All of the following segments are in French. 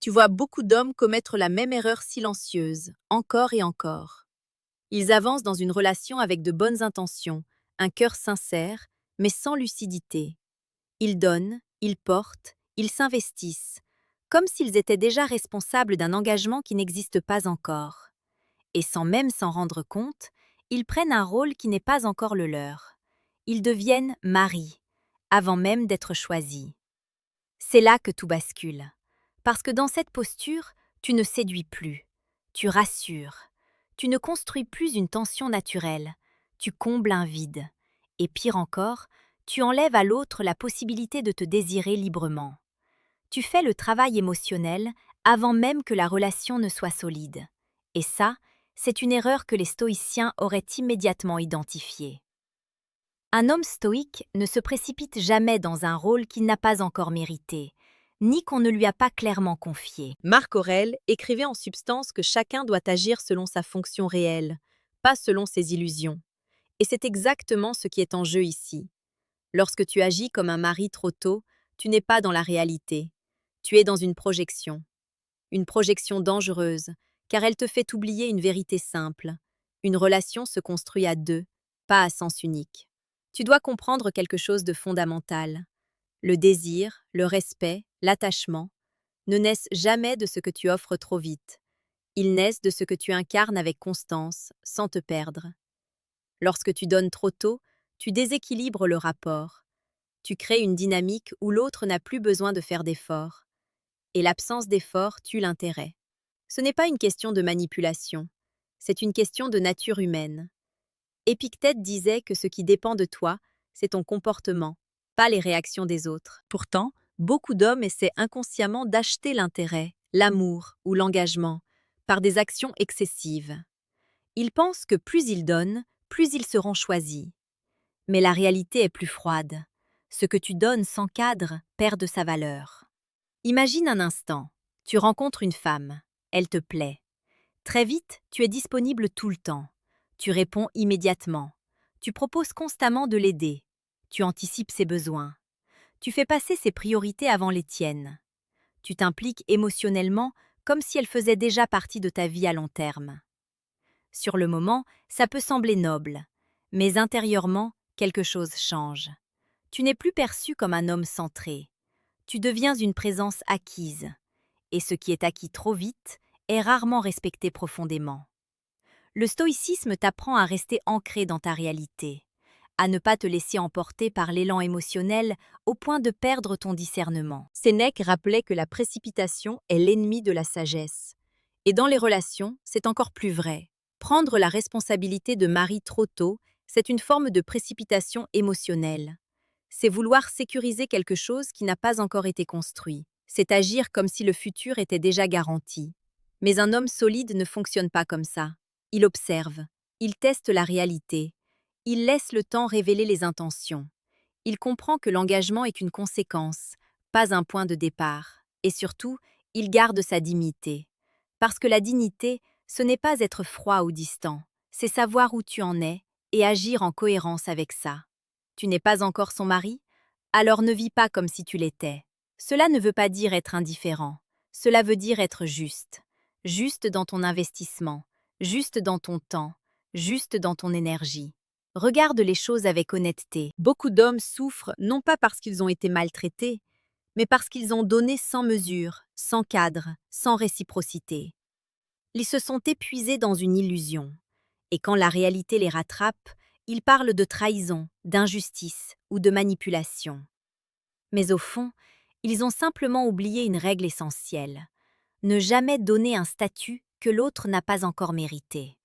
tu vois beaucoup d'hommes commettre la même erreur silencieuse, encore et encore. Ils avancent dans une relation avec de bonnes intentions, un cœur sincère, mais sans lucidité. Ils donnent, ils portent, ils s'investissent, comme s'ils étaient déjà responsables d'un engagement qui n'existe pas encore. Et sans même s'en rendre compte, ils prennent un rôle qui n'est pas encore le leur. Ils deviennent maris, avant même d'être choisis. C'est là que tout bascule. Parce que dans cette posture, tu ne séduis plus, tu rassures, tu ne construis plus une tension naturelle, tu combles un vide. Et pire encore, tu enlèves à l'autre la possibilité de te désirer librement. Tu fais le travail émotionnel avant même que la relation ne soit solide. Et ça, c'est une erreur que les stoïciens auraient immédiatement identifiée. Un homme stoïque ne se précipite jamais dans un rôle qu'il n'a pas encore mérité, ni qu'on ne lui a pas clairement confié. Marc Aurèle écrivait en substance que chacun doit agir selon sa fonction réelle, pas selon ses illusions. Et c'est exactement ce qui est en jeu ici. Lorsque tu agis comme un mari trop tôt, tu n'es pas dans la réalité. Tu es dans une projection dangereuse, car elle te fait oublier une vérité simple. Une relation se construit à deux, pas à sens unique. Tu dois comprendre quelque chose de fondamental. Le désir, le respect, l'attachement ne naissent jamais de ce que tu offres trop vite. Ils naissent de ce que tu incarnes avec constance, sans te perdre. Lorsque tu donnes trop tôt, tu déséquilibres le rapport. Tu crées une dynamique où l'autre n'a plus besoin de faire d'efforts. Et l'absence d'effort tue l'intérêt. Ce n'est pas une question de manipulation, c'est une question de nature humaine. Épictète disait que ce qui dépend de toi, c'est ton comportement, pas les réactions des autres. Pourtant, beaucoup d'hommes essaient inconsciemment d'acheter l'intérêt, l'amour ou l'engagement par des actions excessives. Ils pensent que plus ils donnent, plus ils seront choisis. Mais la réalité est plus froide. Ce que tu donnes sans cadre perd de sa valeur. Imagine un instant, tu rencontres une femme, elle te plaît. Très vite, tu es disponible tout le temps. Tu réponds immédiatement. Tu proposes constamment de l'aider. Tu anticipes ses besoins. Tu fais passer ses priorités avant les tiennes. Tu t'impliques émotionnellement comme si elle faisait déjà partie de ta vie à long terme. Sur le moment, ça peut sembler noble, mais intérieurement, quelque chose change. Tu n'es plus perçu comme un homme centré. Tu deviens une présence acquise. Et ce qui est acquis trop vite est rarement respecté profondément. Le stoïcisme t'apprend à rester ancré dans ta réalité, à ne pas te laisser emporter par l'élan émotionnel au point de perdre ton discernement. Sénèque rappelait que la précipitation est l'ennemi de la sagesse. Et dans les relations, c'est encore plus vrai. Prendre la responsabilité de mari trop tôt, c'est une forme de précipitation émotionnelle. C'est vouloir sécuriser quelque chose qui n'a pas encore été construit. C'est agir comme si le futur était déjà garanti. Mais un homme solide ne fonctionne pas comme ça. Il observe, il teste la réalité, il laisse le temps révéler les intentions. Il comprend que l'engagement est une conséquence, pas un point de départ. Et surtout, il garde sa dignité. Parce que la dignité, ce n'est pas être froid ou distant, c'est savoir où tu en es et agir en cohérence avec ça. Tu n'es pas encore son mari? Alors ne vis pas comme si tu l'étais. Cela ne veut pas dire être indifférent, cela veut dire être juste. Juste dans ton investissement, juste dans ton temps, juste dans ton énergie. Regarde les choses avec honnêteté. Beaucoup d'hommes souffrent non pas parce qu'ils ont été maltraités, mais parce qu'ils ont donné sans mesure, sans cadre, sans réciprocité. Ils se sont épuisés dans une illusion. Et quand la réalité les rattrape, ils parlent de trahison, d'injustice ou de manipulation. Mais au fond, ils ont simplement oublié une règle essentielle. Ne jamais donner un statut que l'autre n'a pas encore mérité.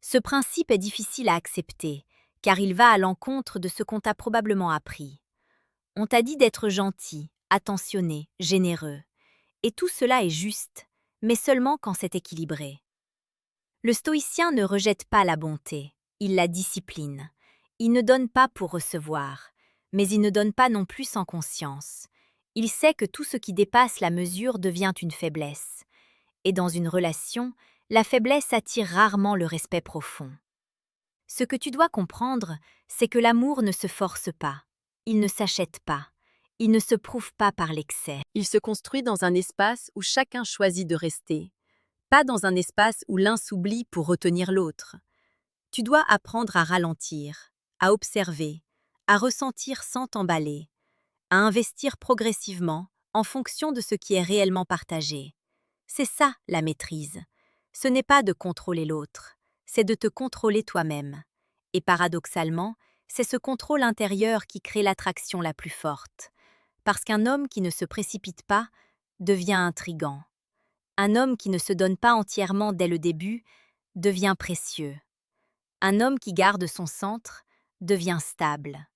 Ce principe est difficile à accepter, car il va à l'encontre de ce qu'on t'a probablement appris. On t'a dit d'être gentil, attentionné, généreux. Et tout cela est juste, mais seulement quand c'est équilibré. Le stoïcien ne rejette pas la bonté, il la discipline. Il ne donne pas pour recevoir, mais il ne donne pas non plus sans conscience. Il sait que tout ce qui dépasse la mesure devient une faiblesse. Et dans une relation, la faiblesse attire rarement le respect profond. Ce que tu dois comprendre, c'est que l'amour ne se force pas, il ne s'achète pas, Il ne se prouve pas par l'excès. Il se construit dans un espace où chacun choisit de rester, pas dans un espace où l'un s'oublie pour retenir l'autre. Tu dois apprendre à ralentir, à observer, à ressentir sans t'emballer, à investir progressivement en fonction de ce qui est réellement partagé. C'est ça la maîtrise. Ce n'est pas de contrôler l'autre, c'est de te contrôler toi-même. Et paradoxalement, c'est ce contrôle intérieur qui crée l'attraction la plus forte. Parce qu'un homme qui ne se précipite pas devient intrigant. Un homme qui ne se donne pas entièrement dès le début devient précieux. Un homme qui garde son centre devient stable.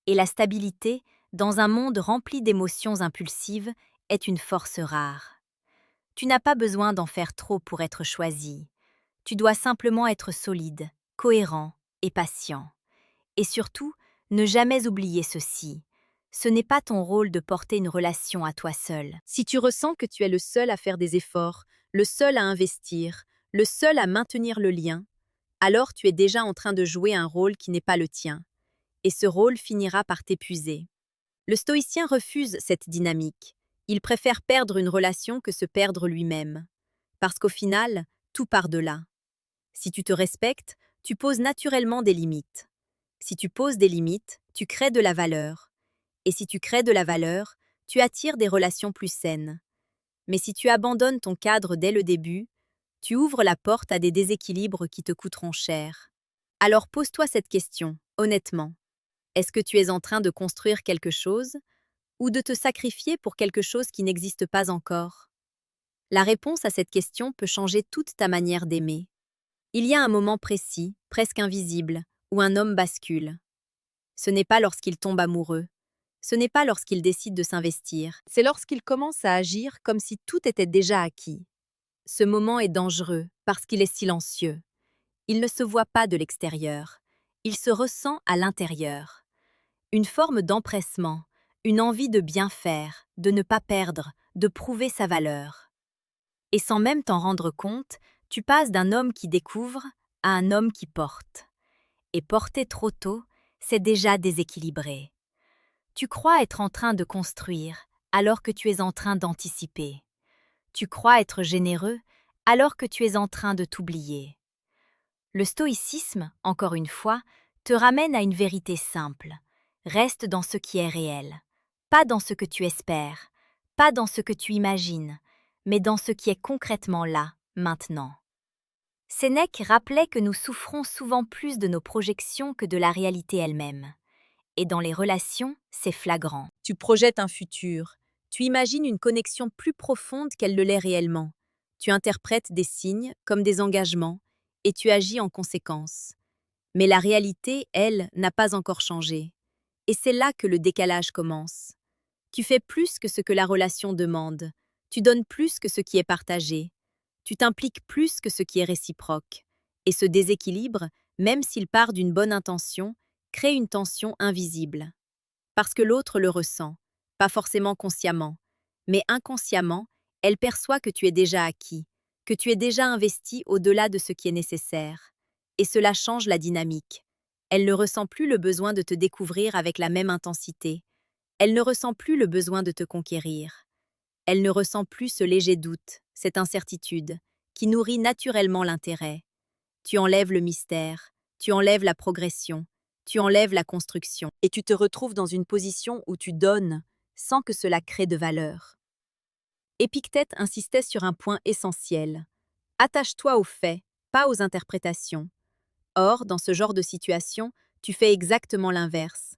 Et la stabilité, dans un monde rempli d'émotions impulsives, est une force rare. Tu n'as pas besoin d'en faire trop pour être choisi. Tu dois simplement être solide, cohérent et patient. Et surtout, ne jamais oublier ceci. Ce n'est pas ton rôle de porter une relation à toi seul. Si tu ressens que tu es le seul à faire des efforts, le seul à investir, le seul à maintenir le lien, alors tu es déjà en train de jouer un rôle qui n'est pas le tien. Et ce rôle finira par t'épuiser. Le stoïcien refuse cette dynamique. Il préfère perdre une relation que se perdre lui-même. Parce qu'au final, tout part de là. Si tu te respectes, tu poses naturellement des limites. Si tu poses des limites, tu crées de la valeur. Et si tu crées de la valeur, tu attires des relations plus saines. Mais si tu abandonnes ton cadre dès le début, tu ouvres la porte à des déséquilibres qui te coûteront cher. Alors pose-toi cette question, honnêtement. Est-ce que tu es en train de construire quelque chose ou de te sacrifier pour quelque chose qui n'existe pas encore? La réponse à cette question peut changer toute ta manière d'aimer. Il y a un moment précis, presque invisible, où un homme bascule. Ce n'est pas lorsqu'il tombe amoureux. Ce n'est pas lorsqu'il décide de s'investir. C'est lorsqu'il commence à agir comme si tout était déjà acquis. Ce moment est dangereux parce qu'il est silencieux. Il ne se voit pas de l'extérieur. Il se ressent à l'intérieur. Une forme d'empressement, une envie de bien faire, de ne pas perdre, de prouver sa valeur. Et sans même t'en rendre compte, tu passes d'un homme qui découvre à un homme qui porte. Et porter trop tôt, c'est déjà déséquilibré. Tu crois être en train de construire alors que tu es en train d'anticiper. Tu crois être généreux alors que tu es en train de t'oublier. Le stoïcisme, encore une fois, te ramène à une vérité simple. Reste dans ce qui est réel, pas dans ce que tu espères, pas dans ce que tu imagines, mais dans ce qui est concrètement là, maintenant. Sénèque rappelait que nous souffrons souvent plus de nos projections que de la réalité elle-même. Et dans les relations, c'est flagrant. Tu projettes un futur. Tu imagines une connexion plus profonde qu'elle ne l'est réellement. Tu interprètes des signes comme des engagements et tu agis en conséquence. Mais la réalité, elle, n'a pas encore changé. Et c'est là que le décalage commence. Tu fais plus que ce que la relation demande. Tu donnes plus que ce qui est partagé. Tu t'impliques plus que ce qui est réciproque. Et ce déséquilibre, même s'il part d'une bonne intention, crée une tension invisible. Parce que l'autre le ressent, pas forcément consciemment, mais inconsciemment, elle perçoit que tu es déjà acquis, que tu es déjà investi au-delà de ce qui est nécessaire. Et cela change la dynamique. Elle ne ressent plus le besoin de te découvrir avec la même intensité. Elle ne ressent plus le besoin de te conquérir. Elle ne ressent plus ce léger doute, cette incertitude, qui nourrit naturellement l'intérêt. Tu enlèves le mystère, tu enlèves la progression, tu enlèves la construction, et tu te retrouves dans une position où tu donnes, sans que cela crée de valeur. Épictète insistait sur un point essentiel. Attache-toi aux faits, pas aux interprétations. Or, dans ce genre de situation, tu fais exactement l'inverse.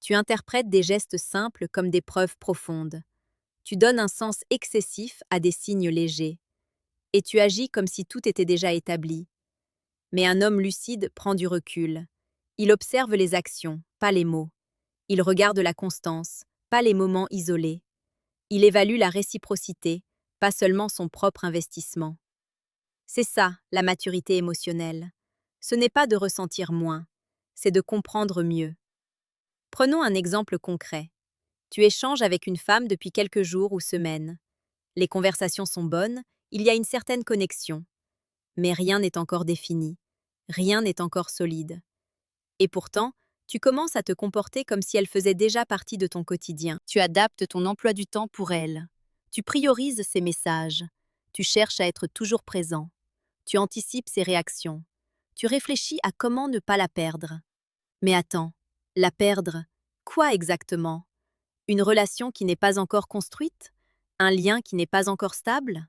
Tu interprètes des gestes simples comme des preuves profondes. Tu donnes un sens excessif à des signes légers. Et tu agis comme si tout était déjà établi. Mais un homme lucide prend du recul. Il observe les actions, pas les mots. Il regarde la constance, pas les moments isolés. Il évalue la réciprocité, pas seulement son propre investissement. C'est ça, la maturité émotionnelle. Ce n'est pas de ressentir moins, c'est de comprendre mieux. Prenons un exemple concret. Tu échanges avec une femme depuis quelques jours ou semaines. Les conversations sont bonnes, il y a une certaine connexion. Mais rien n'est encore défini. Rien n'est encore solide. Et pourtant, Tu commences à te comporter comme si elle faisait déjà partie de ton quotidien. Tu adaptes ton emploi du temps pour elle. Tu priorises ses messages. Tu cherches à être toujours présent. Tu anticipes ses réactions. Tu réfléchis à comment ne pas la perdre. Mais attends, la perdre, quoi exactement? Une relation qui n'est pas encore construite? Un lien qui n'est pas encore stable?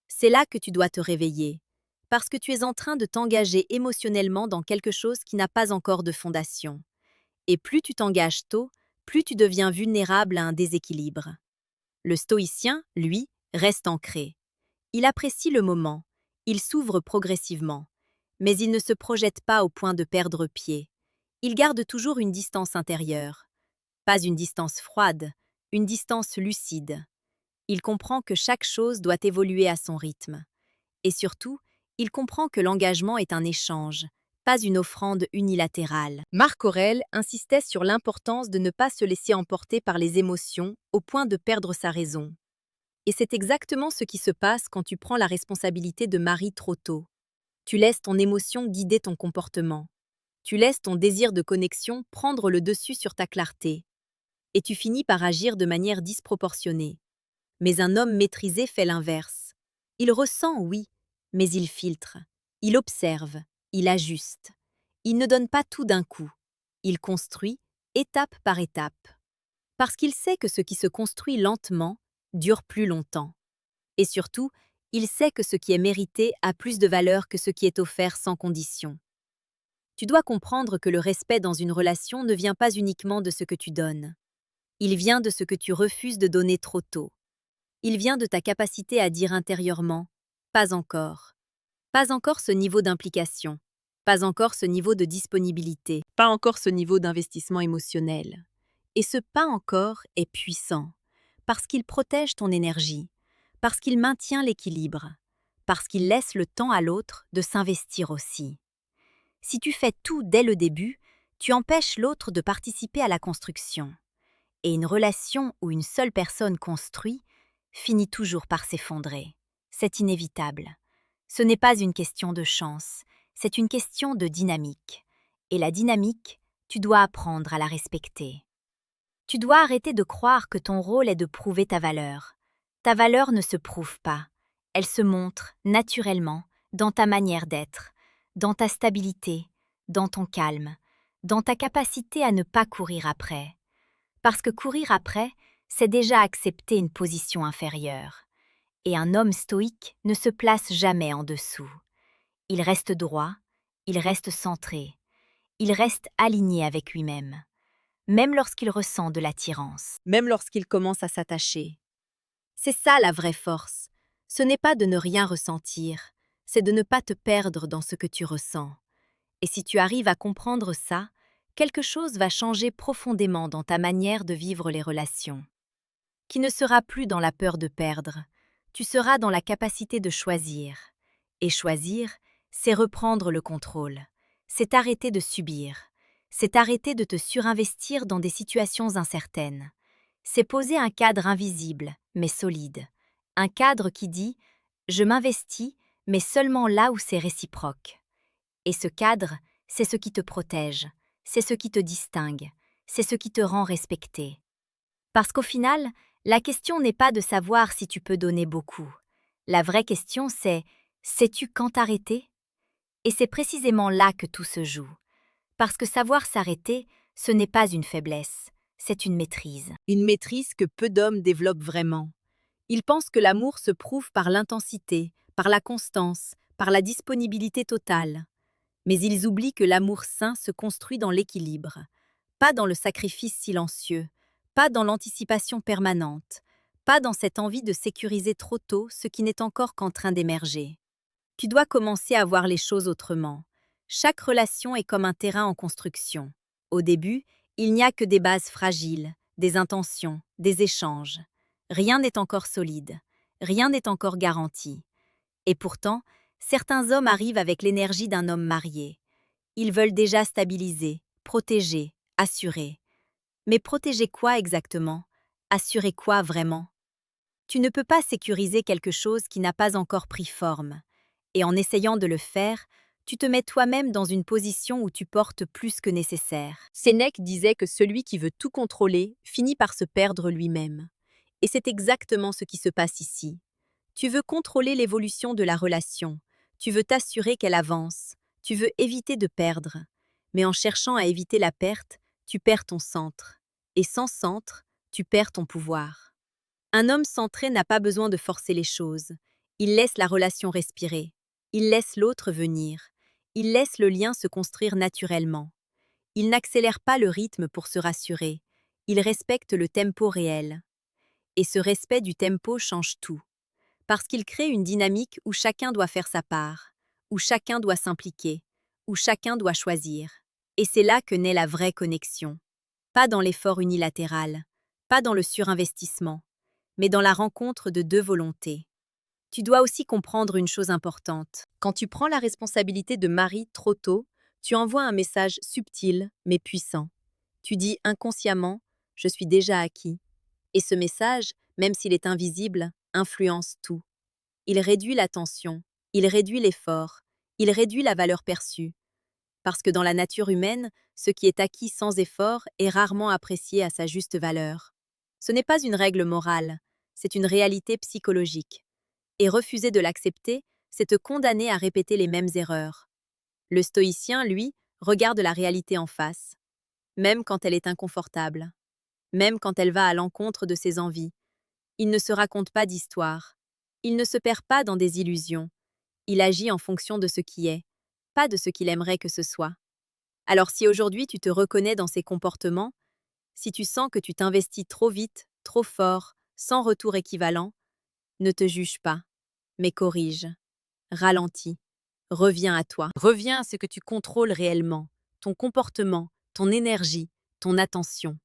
C'est là que tu dois te réveiller, parce que tu es en train de t'engager émotionnellement dans quelque chose qui n'a pas encore de fondation. Et plus tu t'engages tôt, plus tu deviens vulnérable à un déséquilibre. Le stoïcien, lui, reste ancré. Il apprécie le moment, il s'ouvre progressivement, mais il ne se projette pas au point de perdre pied. Il garde toujours une distance intérieure. Pas une distance froide, une distance lucide. Il comprend que chaque chose doit évoluer à son rythme. Et surtout, il comprend que l'engagement est un échange, pas une offrande unilatérale. Marc Aurèle insistait sur l'importance de ne pas se laisser emporter par les émotions au point de perdre sa raison. Et c'est exactement ce qui se passe quand tu prends la responsabilité de mari trop tôt. Tu laisses ton émotion guider ton comportement. Tu laisses ton désir de connexion prendre le dessus sur ta clarté. Et tu finis par agir de manière disproportionnée. Mais un homme maîtrisé fait l'inverse. Il ressent, oui, mais il filtre. Il observe, il ajuste. Il ne donne pas tout d'un coup. Il construit, étape par étape. Parce qu'il sait que ce qui se construit lentement dure plus longtemps. Et surtout, il sait que ce qui est mérité a plus de valeur que ce qui est offert sans condition. Tu dois comprendre que le respect dans une relation ne vient pas uniquement de ce que tu donnes. Il vient de ce que tu refuses de donner trop tôt. Il vient de ta capacité à dire intérieurement « pas encore ». Pas encore ce niveau d'implication, pas encore ce niveau de disponibilité, pas encore ce niveau d'investissement émotionnel. Et ce pas encore est puissant, parce qu'il protège ton énergie, parce qu'il maintient l'équilibre, parce qu'il laisse le temps à l'autre de s'investir aussi. Si tu fais tout dès le début, tu empêches l'autre de participer à la construction. Et une relation où une seule personne construit finit toujours par s'effondrer. C'est inévitable. Ce n'est pas une question de chance, c'est une question de dynamique. Et la dynamique, tu dois apprendre à la respecter. Tu dois arrêter de croire que ton rôle est de prouver ta valeur. Ta valeur ne se prouve pas. Elle se montre naturellement dans ta manière d'être, dans ta stabilité, dans ton calme, dans ta capacité à ne pas courir après. Parce que courir après, c'est déjà accepter une position inférieure. Et un homme stoïque ne se place jamais en dessous. Il reste droit, il reste centré, il reste aligné avec lui-même, même lorsqu'il ressent de l'attirance, même lorsqu'il commence à s'attacher. C'est ça la vraie force. Ce n'est pas de ne rien ressentir, c'est de ne pas te perdre dans ce que tu ressens. Et si tu arrives à comprendre ça, quelque chose va changer profondément dans ta manière de vivre les relations. Qui ne sera plus dans la peur de perdre, tu seras dans la capacité de choisir. Et choisir, c'est reprendre le contrôle. C'est arrêter de subir. C'est arrêter de te surinvestir dans des situations incertaines. C'est poser un cadre invisible, mais solide. Un cadre qui dit « je m'investis, mais seulement là où c'est réciproque ». Et ce cadre, c'est ce qui te protège, c'est ce qui te distingue, c'est ce qui te rend respecté. Parce qu'au final, la question n'est pas de savoir si tu peux donner beaucoup. La vraie question c'est « sais-tu quand t'arrêter ?» Et c'est précisément là que tout se joue. Parce que savoir s'arrêter, ce n'est pas une faiblesse, c'est une maîtrise. Une maîtrise que peu d'hommes développent vraiment. Ils pensent que l'amour se prouve par l'intensité, par la constance, par la disponibilité totale. Mais ils oublient que l'amour sain se construit dans l'équilibre, pas dans le sacrifice silencieux, pas dans l'anticipation permanente, pas dans cette envie de sécuriser trop tôt ce qui n'est encore qu'en train d'émerger. Tu dois commencer à voir les choses autrement. Chaque relation est comme un terrain en construction. Au début, il n'y a que des bases fragiles, des intentions, des échanges. Rien n'est encore solide, rien n'est encore garanti. Et pourtant, certains hommes arrivent avec l'énergie d'un homme marié. Ils veulent déjà stabiliser, protéger, assurer. Mais protéger quoi exactement? Assurer quoi vraiment? Tu ne peux pas sécuriser quelque chose qui n'a pas encore pris forme. Et en essayant de le faire, Tu te mets toi-même dans une position où tu portes plus que nécessaire. Sénèque disait que celui qui veut tout contrôler finit par se perdre lui-même. Et c'est exactement ce qui se passe ici. Tu veux contrôler l'évolution de la relation, tu veux t'assurer qu'elle avance, tu veux éviter de perdre. Mais en cherchant à éviter la perte, tu perds ton centre. Et sans centre, tu perds ton pouvoir. Un homme centré n'a pas besoin de forcer les choses. Il laisse la relation respirer. Il laisse l'autre venir. Il laisse le lien se construire naturellement. Il n'accélère pas le rythme pour se rassurer. Il respecte le tempo réel. Et ce respect du tempo change tout. Parce qu'il crée une dynamique où chacun doit faire sa part, où chacun doit s'impliquer, où chacun doit choisir. Et c'est là que naît la vraie connexion. Pas dans l'effort unilatéral, pas dans le surinvestissement, mais dans la rencontre de deux volontés. Tu dois aussi comprendre une chose importante. Quand tu prends la responsabilité de mari trop tôt, tu envoies un message subtil mais puissant. Tu dis inconsciemment « je suis déjà acquis ». Et ce message, même s'il est invisible, influence tout. Il réduit la tension, il réduit l'effort, il réduit la valeur perçue. Parce que dans la nature humaine, ce qui est acquis sans effort est rarement apprécié à sa juste valeur. Ce n'est pas une règle morale, c'est une réalité psychologique. Et refuser de l'accepter, c'est te condamner à répéter les mêmes erreurs. Le stoïcien, lui, regarde la réalité en face, même quand elle est inconfortable, même quand elle va à l'encontre de ses envies. Il ne se raconte pas d'histoire. Il ne se perd pas dans des illusions. Il agit en fonction de ce qui est, pas de ce qu'il aimerait que ce soit. Alors si aujourd'hui tu te reconnais dans ces comportements, si tu sens que tu t'investis trop vite, trop fort, sans retour équivalent, ne te juge pas, mais corrige, ralentis, reviens à toi. Reviens à ce que tu contrôles réellement, ton comportement, ton énergie, ton attention.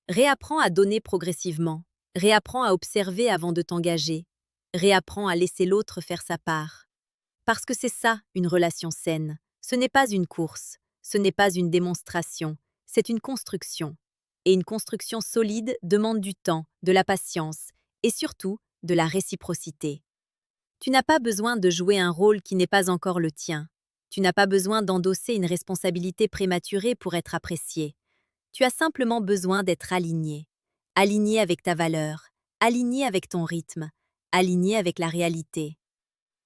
Réapprends à donner progressivement, réapprends à observer avant de t'engager, réapprends à laisser l'autre faire sa part. Parce que c'est ça, une relation saine. Ce n'est pas une course, ce n'est pas une démonstration, c'est une construction. Et une construction solide demande du temps, de la patience et surtout de la réciprocité. Tu n'as pas besoin de jouer un rôle qui n'est pas encore le tien. Tu n'as pas besoin d'endosser une responsabilité prématurée pour être apprécié. Tu as simplement besoin d'être aligné. Aligné avec ta valeur, aligné avec ton rythme, aligné avec la réalité.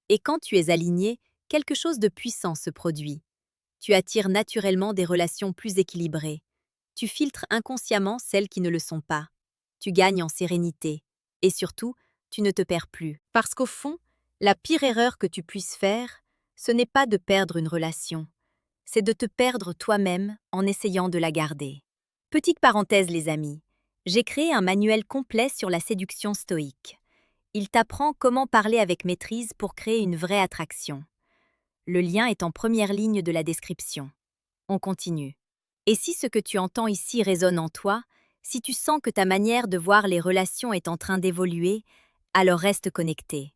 Et quand tu es aligné, quelque chose de puissant se produit. Tu attires naturellement des relations plus équilibrées. Tu filtres inconsciemment celles qui ne le sont pas. Tu gagnes en sérénité. Et surtout, tu ne te perds plus. Parce qu'au fond, la pire erreur que tu puisses faire, ce n'est pas de perdre une relation. C'est de te perdre toi-même en essayant de la garder. Petite parenthèse les amis, j'ai créé un manuel complet sur la séduction stoïque. Il t'apprend comment parler avec maîtrise pour créer une vraie attraction. Le lien est en première ligne de la description. On continue. Et si ce que tu entends ici résonne en toi, si tu sens que ta manière de voir les relations est en train d'évoluer, alors reste connecté.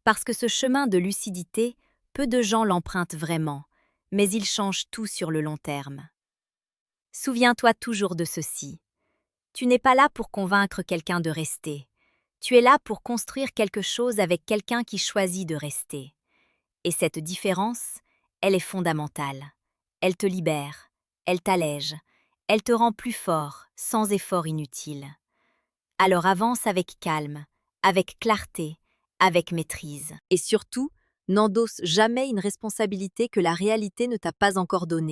Parce que ce chemin de lucidité, peu de gens l'empruntent vraiment, mais il change tout sur le long terme. Souviens-toi toujours de ceci. Tu n'es pas là pour convaincre quelqu'un de rester. Tu es là pour construire quelque chose avec quelqu'un qui choisit de rester. Et cette différence, elle est fondamentale. Elle te libère, elle t'allège, elle te rend plus fort, sans effort inutile. Alors avance avec calme, avec clarté, avec maîtrise. Et surtout, n'endosse jamais une responsabilité que la réalité ne t'a pas encore donnée.